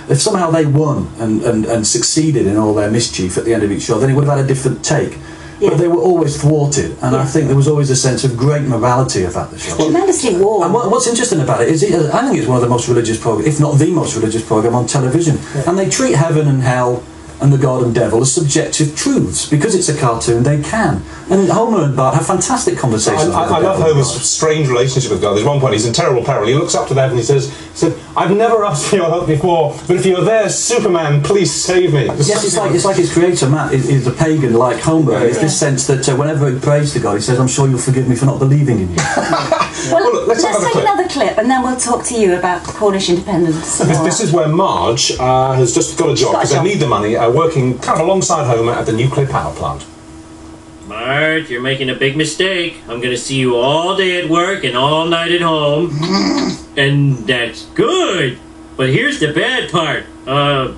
if somehow they won and succeeded in all their mischief at the end of each show, then it would have had a different take. Yeah. But they were always thwarted, and I think there was always a sense of great morality about the show. Tremendously warm. And what's interesting about it is, I think it's one of the most religious programs, if not the most religious program on television. Yeah. And they treat heaven and hell and the God and devil as subjective truths. Because it's a cartoon, they can. And Homer and Bart have fantastic conversations. I love Homer's strange relationship with God. There's one point he's in terrible peril. He looks up to the heaven and he said, I've never asked for your help before, but if you're there, Superman, please save me. Yes, it's like his creator, Matt, is a pagan like Homer. Yeah, it's this sense that whenever he prays to God, he says, I'm sure you'll forgive me for not believing in you. Well, look, let's take another clip, and then we'll talk to you about Cornish independence. This is where Marge has just got a job, because they need the money, working kind of alongside Homer at the nuclear power plant. Marge, you're making a big mistake. I'm going to see you all day at work and all night at home. And that's good. But here's the bad part. Oh,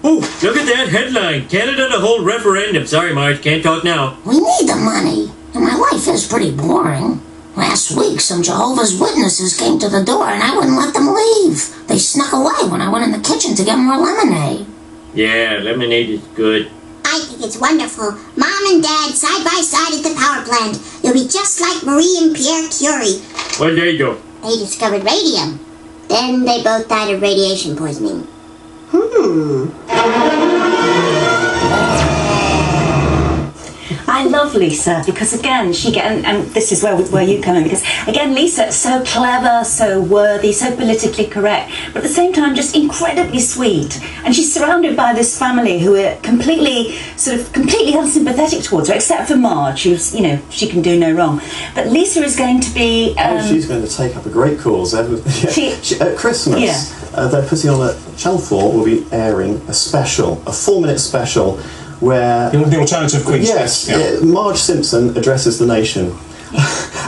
look at that headline. Canada to hold referendum. Sorry, Marge, can't talk now. We need the money, and my life is pretty boring. Last week, some Jehovah's Witnesses came to the door, and I wouldn't let them leave. They snuck away when I went in the kitchen to get more lemonade. Yeah, lemonade is good. I think it's wonderful. Mom and Dad, side by side at the power plant. You'll be just like Marie and Pierre Curie. What did they do? They discovered radium. Then they both died of radiation poisoning. I love Lisa because again and this is where you come in, because again Lisa is so clever, so worthy, so politically correct, but at the same time just incredibly sweet, and she's surrounded by this family who are completely unsympathetic towards her, except for Marge, who's, you know, she can do no wrong. But Lisa is going to be she's going to take up a great cause. At Christmas, they're putting on Channel 4 will be airing a 4-minute special where the alternative Queen's Marge Simpson addresses the nation.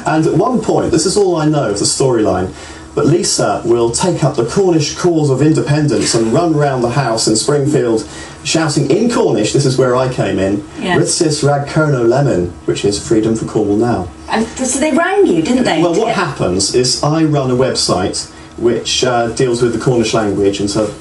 And at one point, this is all I know of the storyline, but Lisa will take up the Cornish cause of independence and run round the house in Springfield shouting in Cornish, this is where I came in, Ritsis rag Kerno lemon, which is freedom for Cornwall now. And so they rang you, didn't they? Well, what happens is I run a website which deals with the Cornish language and so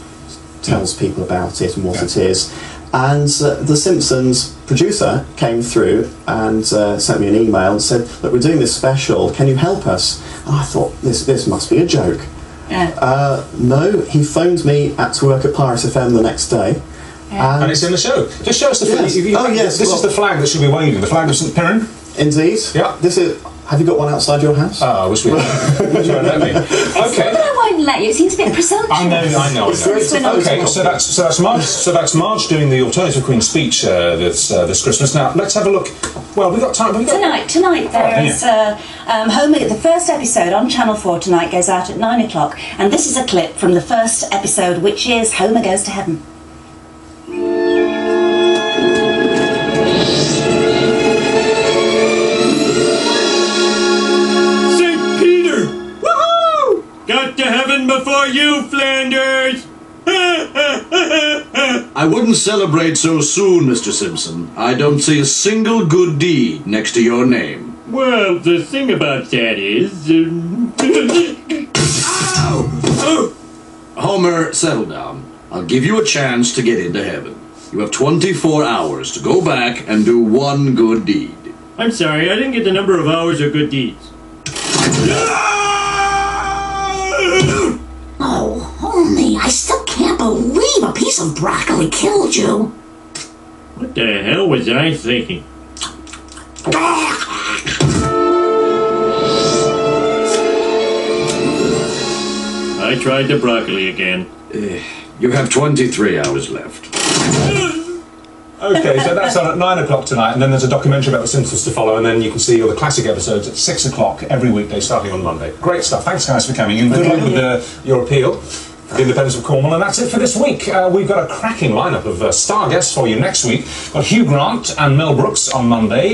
tells people about it and what it is. And the Simpsons producer came through and sent me an email and said, look, we're doing this special, can you help us? And I thought, this must be a joke. Yeah. No, he phoned me to work at Pirate FM the next day. Yeah. And it's in the show. Just show us the flag. Yes. This is the flag that should be waving, the flag of St. Piran. Indeed. Yeah. This is. Have you got one outside your house? Oh, I wish we had. Would you let me? Okay. I won't let you. It seems a bit presumptuous. I know. Okay, so that's Marge doing the alternative Queen speech this Christmas. Now let's have a look. Well, we've got time. Tonight there is Homer. The first episode on Channel 4 tonight goes out at 9 o'clock, and this is a clip from the first episode, which is Homer Goes to Heaven. Got to heaven before you, Flanders! I wouldn't celebrate so soon, Mr. Simpson. I don't see a single good deed next to your name. Well, the thing about that is... Homer, settle down. I'll give you a chance to get into heaven. You have 24 hours to go back and do one good deed. I'm sorry, I didn't get the number of hours or good deeds. Oh, homie, I still can't believe a piece of broccoli killed you. What the hell was I thinking? I tried the broccoli again. You have 23 hours left. Okay, so that's on at 9 o'clock tonight, and then there's a documentary about the Simpsons to follow, and then you can see all the classic episodes at 6 o'clock every weekday starting on Monday. Great stuff. Thanks, guys, for coming in. Good luck with your appeal for the independence of Cornwall, and that's it for this week. We've got a cracking lineup of star guests for you next week. We've got Hugh Grant and Mel Brooks on Monday.